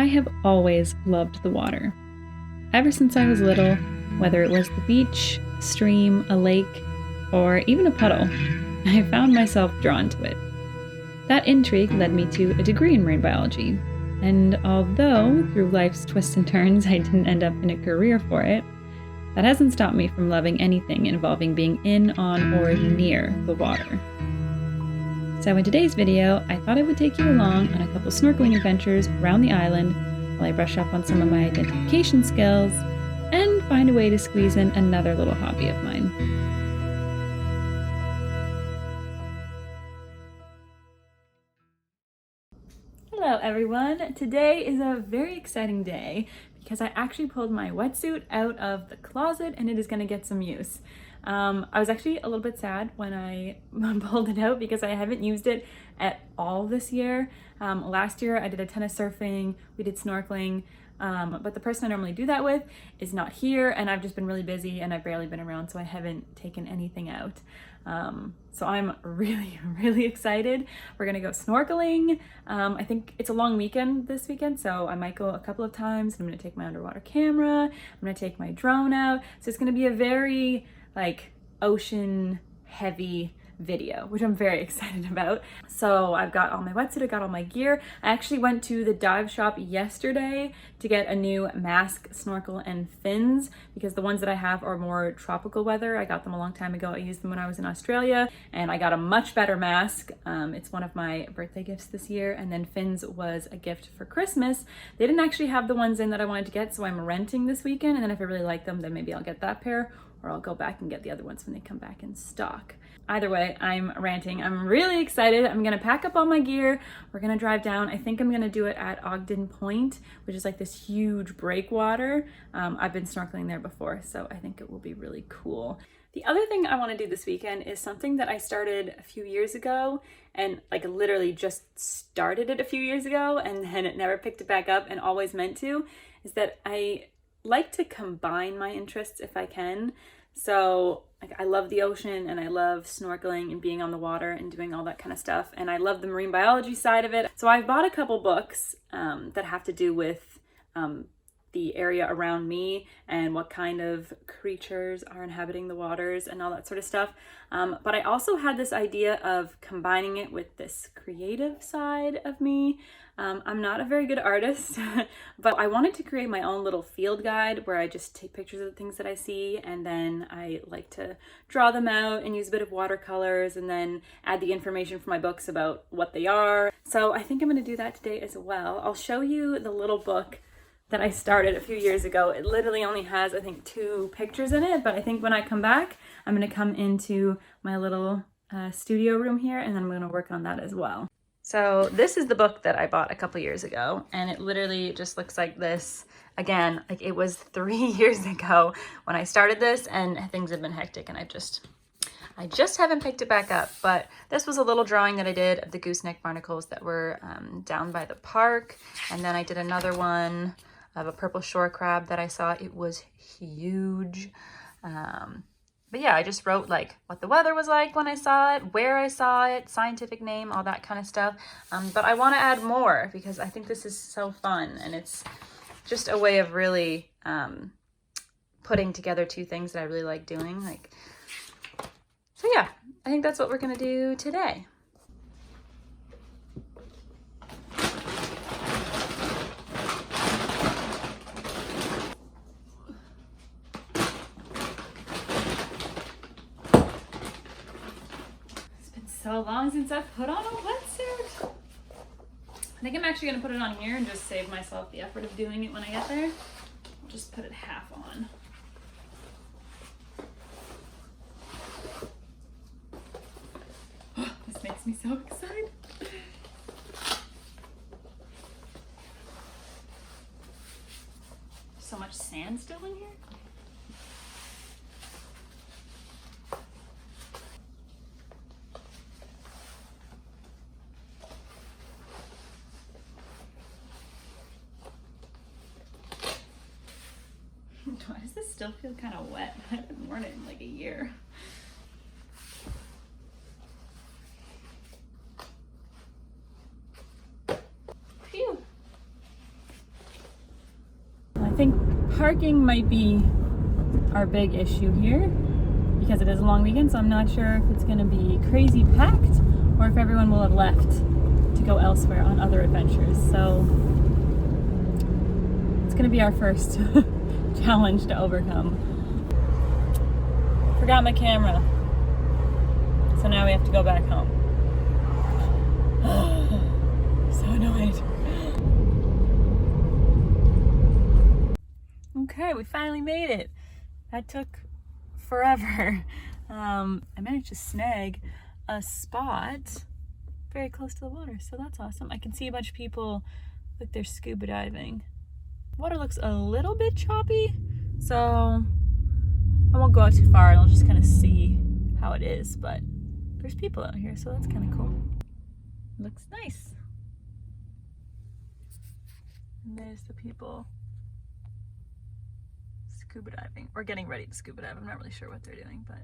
have always loved the water. Ever since I was little, whether it was the beach, a stream, a lake, or even a puddle, I found myself drawn to it. That intrigue led me to a degree in marine biology, and although through life's twists and turns I didn't end up in a career for it, that hasn't stopped me from loving anything involving being in, on, or near the water. So in today's video, I thought I would take you along on a couple snorkeling adventures around the island while I brush up on some of my identification skills and find a way to squeeze in another little hobby of mine. Hello everyone! Today is a very exciting day because I actually pulled my wetsuit out of the closet and it is going to get some use. I was actually a little bit sad when I pulled it out because I haven't used it at all this year. Last year I did a ton of surfing, we did snorkeling, but the person I normally do that with is not here and I've just been really busy and I've barely been around, so I haven't taken anything out. So I'm really excited. We're gonna go snorkeling. I think it's a long weekend this weekend, so I might go a couple of times. I'm gonna take my underwater camera, I'm gonna take my drone out. So it's gonna be a very like ocean heavy video, which I'm very excited about. So I've got all my wetsuit, I got all my gear. I actually went to the dive shop yesterday to get a new mask, snorkel, and fins because the ones that I have are more tropical weather. I got them a long time ago. I used them when I was in Australia and I got a much better mask. It's one of my birthday gifts this year, and then fins was a gift for Christmas. They didn't actually have the ones in that I wanted to get, so I'm renting this weekend, and then if I really like them, then maybe I'll get that pair, or I'll go back and get the other ones when they come back in stock. Either way, I'm ranting. I'm really excited. I'm gonna pack up all my gear. We're gonna drive down. I think I'm gonna do it at Ogden Point, which is like this huge breakwater. I've been snorkeling there before, so I think it will be really cool. The other thing I wanna do this weekend is something that I started a few years ago, and like literally just started it a few years ago, and then it never picked it back up and always meant to, is that I like to combine my interests if I can. So like I love the ocean and I love snorkeling and being on the water and doing all that kind of stuff, and I love the marine biology side of it. So I've bought a couple books that have to do with the area around me and what kind of creatures are inhabiting the waters and all that sort of stuff. But I also had this idea of combining it with this creative side of me. I'm not a very good artist, but I wanted to create my own little field guide where I just take pictures of the things that I see, and then I like to draw them out and use a bit of watercolors and then add the information from my books about what they are. So I think I'm going to do that today as well. I'll show you the little book that I started a few years ago. It literally only has, I think, 2 pictures in it, but I think when I come back, I'm going to come into my little studio room here, and then I'm going to work on that as well. So this is the book that I bought a couple years ago, and it literally just looks like this. Again, like it was 3 years ago when I started this, and things have been hectic, and I just haven't picked it back up. But this was a little drawing that I did of the gooseneck barnacles that were down by the park, and then I did another one of a purple shore crab that I saw. It was huge. But yeah, I just wrote like what the weather was like when I saw it, where I saw it, scientific name, all that kind of stuff. But I want to add more because I think this is so fun, and it's just a way of really putting together 2 things that I really like doing. So yeah, I think that's what we're gonna do today. So long since I've put on a wetsuit. I think I'm actually gonna put it on here and just save myself the effort of doing it when I get there. I'll just put it half on. This makes me so excited. So much sand still in here. Why does this still feel kind of wet? I haven't worn it in like a year. Phew. think parking might be our big issue here because it is a long weekend, so I'm not sure if it's going to be crazy packed or if everyone will have left to go elsewhere on other adventures. So it's going to be our first challenge to overcome. Forgot my camera, so now we have to go back home. So annoyed. Okay, we finally made it. That took forever. I managed to snag a spot very close to the water, so that's awesome. I can see a bunch of people with their scuba diving. Water looks a little bit choppy, so I won't go out too far and I'll just kind of see how it is, but there's people out here, so that's kind of cool. Looks nice. And there's the people scuba diving, or getting ready to scuba dive. I'm not really sure what they're doing, but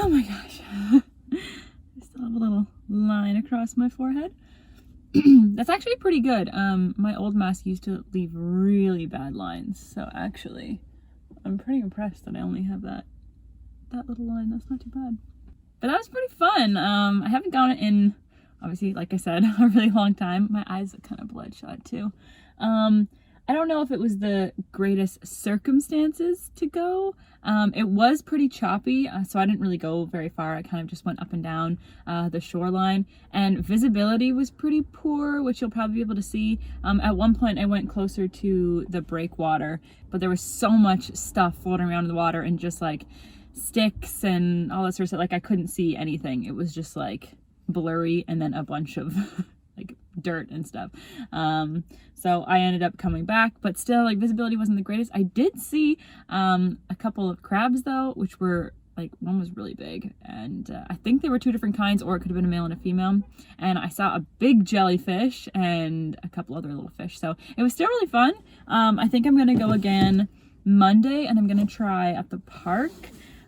oh my gosh. I still have a little line across my forehead. That's actually pretty good. My old mask used to leave really bad lines, so actually I'm pretty impressed that I only have that little line. That's not too bad. But that was pretty fun. I haven't gone in, obviously, like I said, a really long time. My eyes are kind of bloodshot too. I don't know if it was the greatest circumstances to go. It was pretty choppy, so I didn't really go very far. I kind of just went up and down the shoreline, and visibility was pretty poor, which you'll probably be able to see. At one point I went closer to the breakwater, but there was so much stuff floating around in the water and just like sticks and all that sort of stuff. Like I couldn't see anything. It was just like blurry and then a bunch of like dirt and stuff. So I ended up coming back, but still like visibility wasn't the greatest. I did see a couple of crabs though, which were like, one was really big, and I think they were two different kinds, or it could have been a male and a female. And I saw a big jellyfish and a couple other little fish. So it was still really fun. I think I'm gonna go again Monday, and I'm gonna try at the park.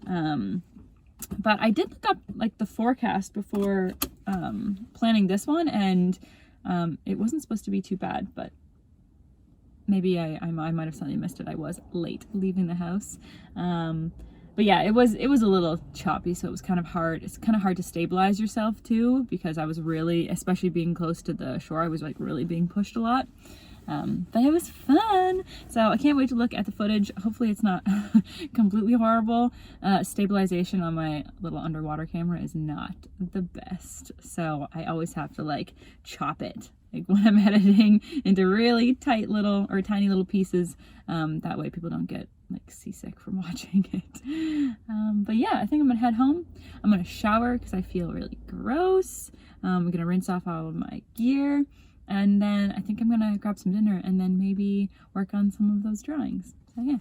But I did look up like the forecast before planning this one, and it wasn't supposed to be too bad, but maybe I might have suddenly missed it. I was late leaving the house. But yeah, it was a little choppy, so it was kind of hard. It's kind of hard to stabilize yourself too, because I was really, especially being close to the shore, I was like really being pushed a lot. But it was fun. So I can't wait to look at the footage. Hopefully it's not completely horrible. Stabilization on my little underwater camera is not the best. So I always have to like chop it, like when I'm editing, into really tight little or tiny little pieces. That way people don't get like seasick from watching it. But yeah, I think I'm gonna head home. I'm gonna shower because I feel really gross. I'm gonna rinse off all of my gear. And then I think I'm gonna grab some dinner and then maybe work on some of those drawings. So yeah.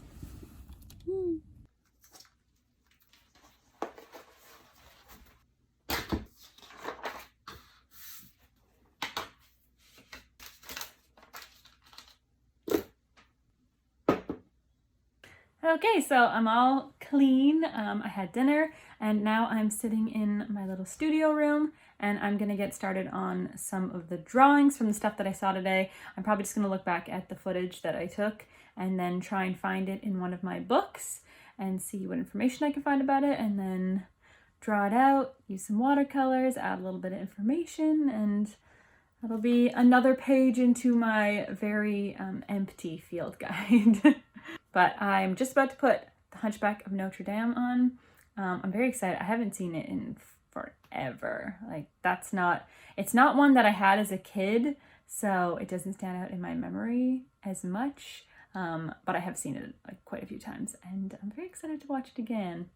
Okay, so I'm all clean. I had dinner and now I'm sitting in my little studio room, and I'm gonna get started on some of the drawings from the stuff that I saw today. I'm probably just gonna look back at the footage that I took and then try and find it in one of my books and see what information I can find about it, and then draw it out, use some watercolors, add a little bit of information, and that'll be another page into my very empty field guide. But I'm just about to put The Hunchback of Notre Dame on. I'm very excited. I haven't seen it in forever. Like it's not one that I had as a kid, so it doesn't stand out in my memory as much. But I have seen it like quite a few times, and I'm very excited to watch it again.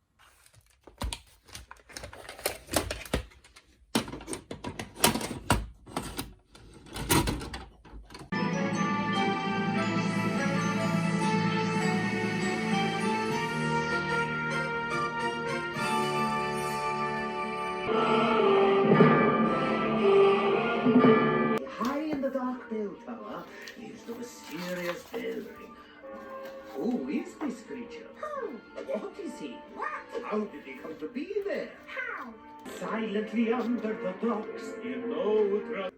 High in the dark bell tower lives the mysterious bell ringer. Who is this creature? Who? What is he? What? How did he come to be there? How? Silently under the docks in no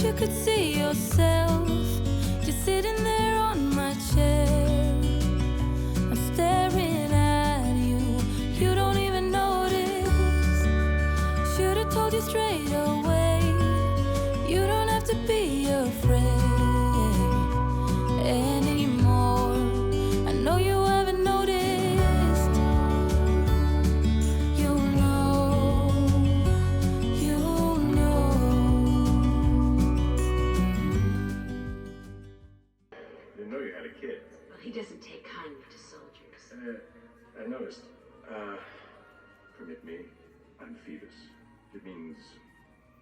you could see yourself just sitting there on my chair. I'm staring at you, you don't even notice. Should have told you straight away, you don't have to be afraid anymore. I know you haven't noticed. You know. Didn't know you had a kid. Well, he doesn't take kindly to soldiers. I noticed. Permit me. I'm Phoebus. It means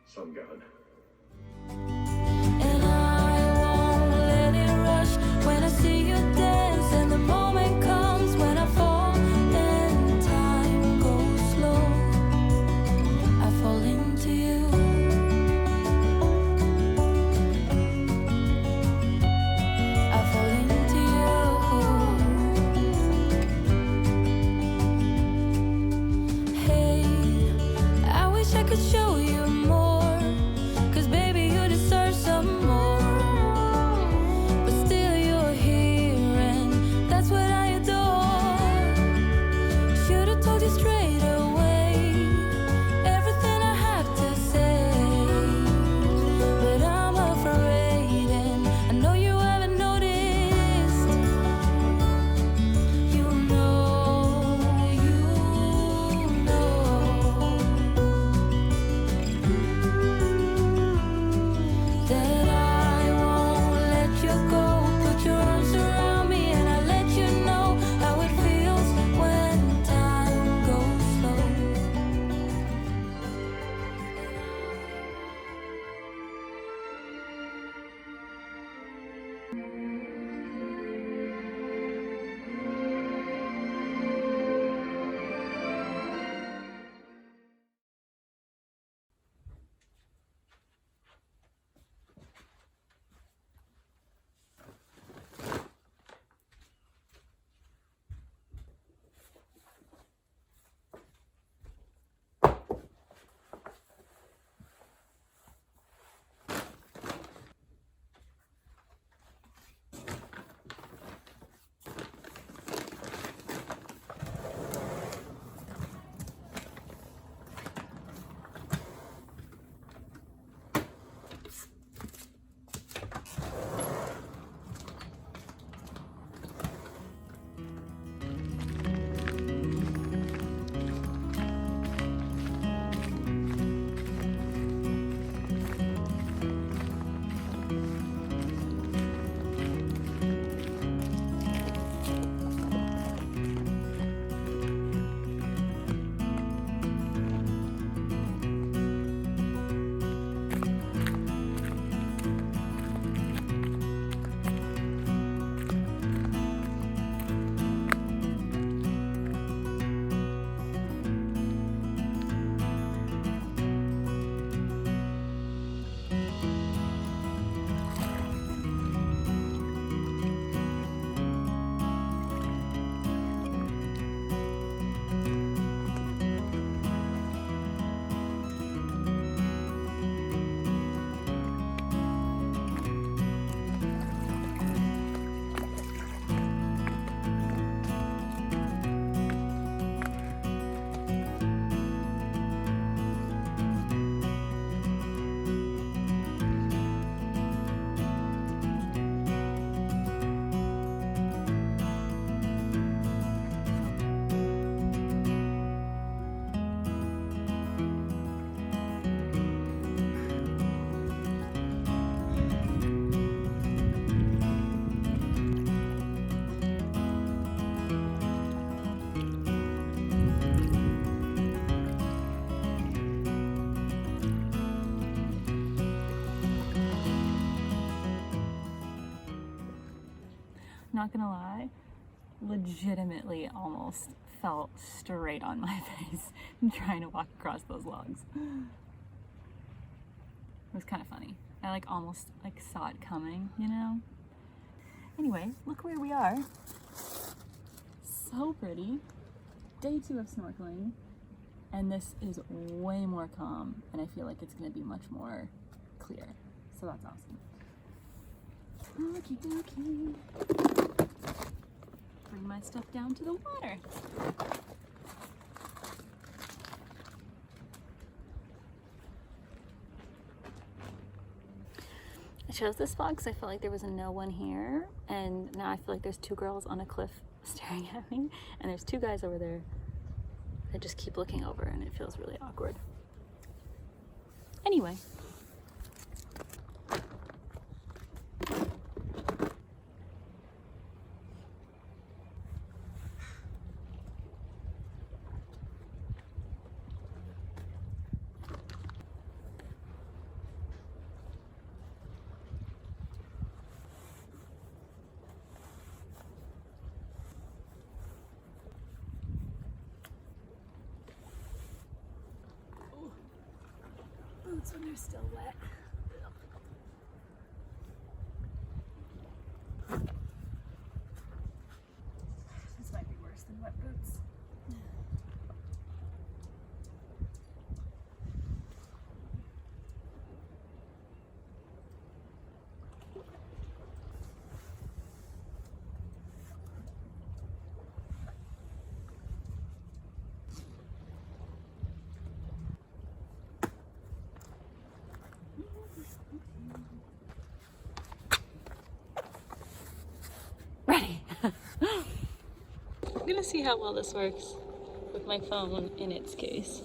sun god. And I won't let it rush when I see you dance, and the moment comes when I fall and time goes slow. I fall into you. I fall into you. Hey, I wish I could show you more, 'cause baby you deserve not gonna lie, legitimately almost fell straight on my face trying to walk across those logs. It was kind of funny. I like almost like saw it coming, you know? Anyway, look where we are. So pretty. Day 2 of snorkeling. And this is way more calm, and I feel like it's gonna be much more clear. So that's awesome. Okie dokie. Bring my stuff down to the water. I chose this spot because I felt like there was no one here, and now I feel like there's 2 girls on a cliff staring at me, and there's 2 guys over there that just keep looking over, and it feels really awkward. Anyway. Boots when they're still wet. This might be worse than wet boots. Ready. I'm gonna see how well this works with my phone in its case.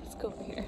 Let's go over here.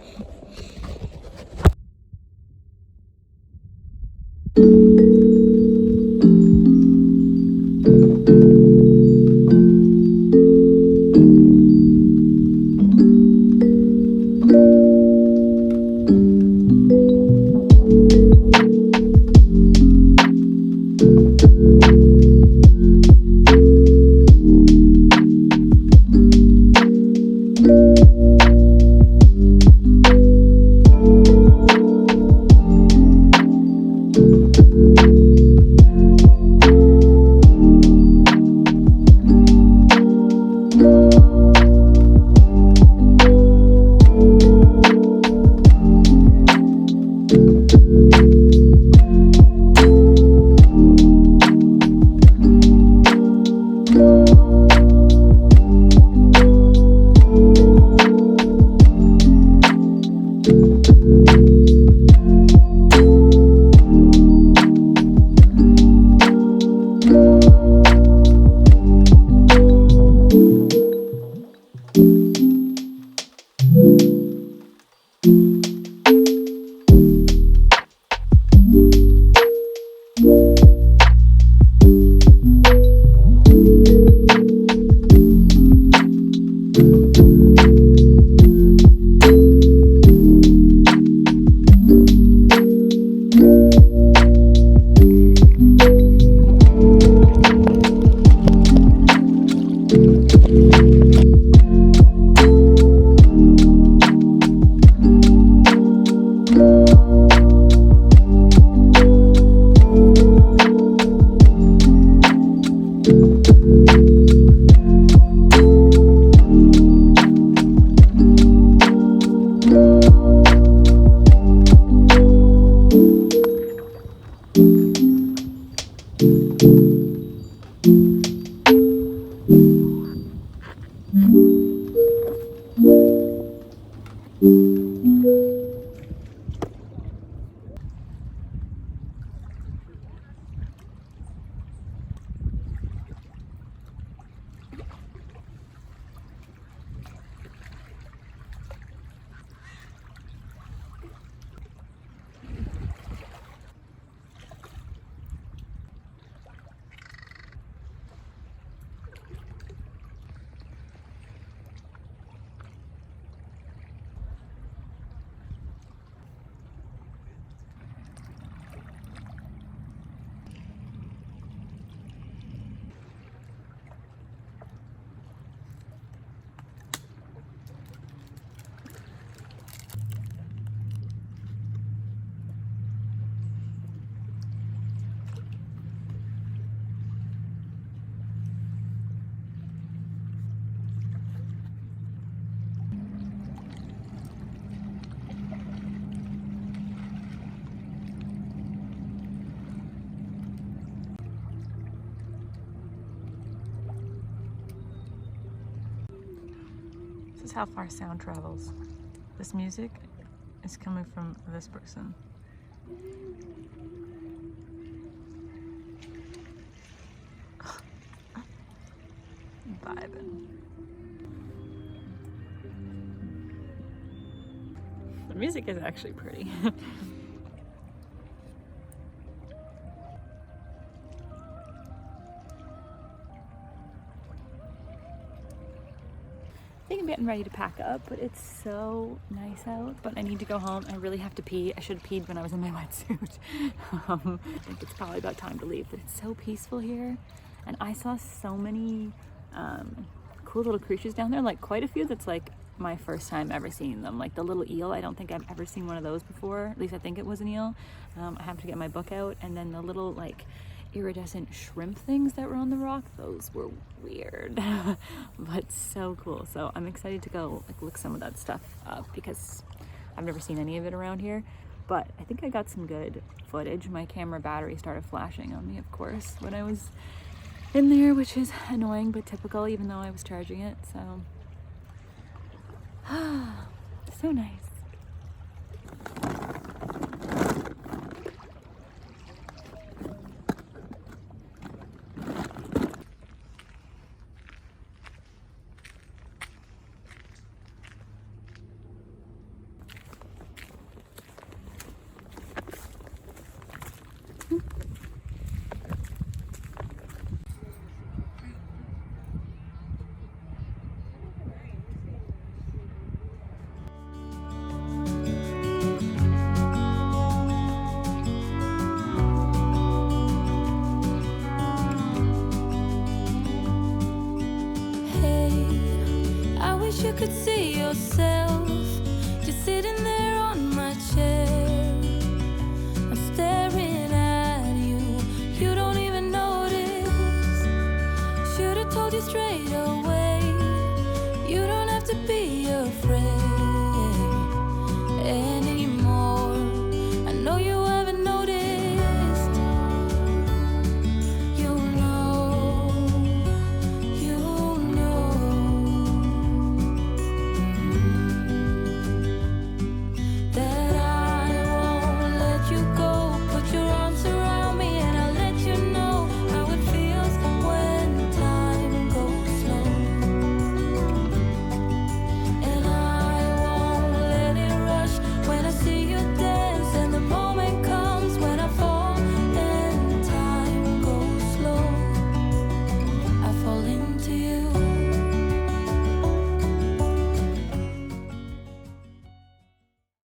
is how far sound travels. This music is coming from this person. Vibing. The music is actually pretty. I think I'm getting ready to pack up, but it's so nice out. But I need to go home. I really have to pee. I should have peed when I was in my wetsuit. I think it's probably about time to leave, but it's so peaceful here. And I saw so many cool little creatures down there, like quite a few that's like my first time ever seeing them. Like the little eel, I don't think I've ever seen one of those before. At least I think it was an eel. I have to get my book out. And then the little like iridescent shrimp things that were on the rock, those were weird but so cool. So I'm excited to go like look some of that stuff up because I've never seen any of it around here. But I think I got some good footage. My camera battery started flashing on me, of course, when I was in there, which is annoying but typical, even though I was charging it. So so nice. You could see yourself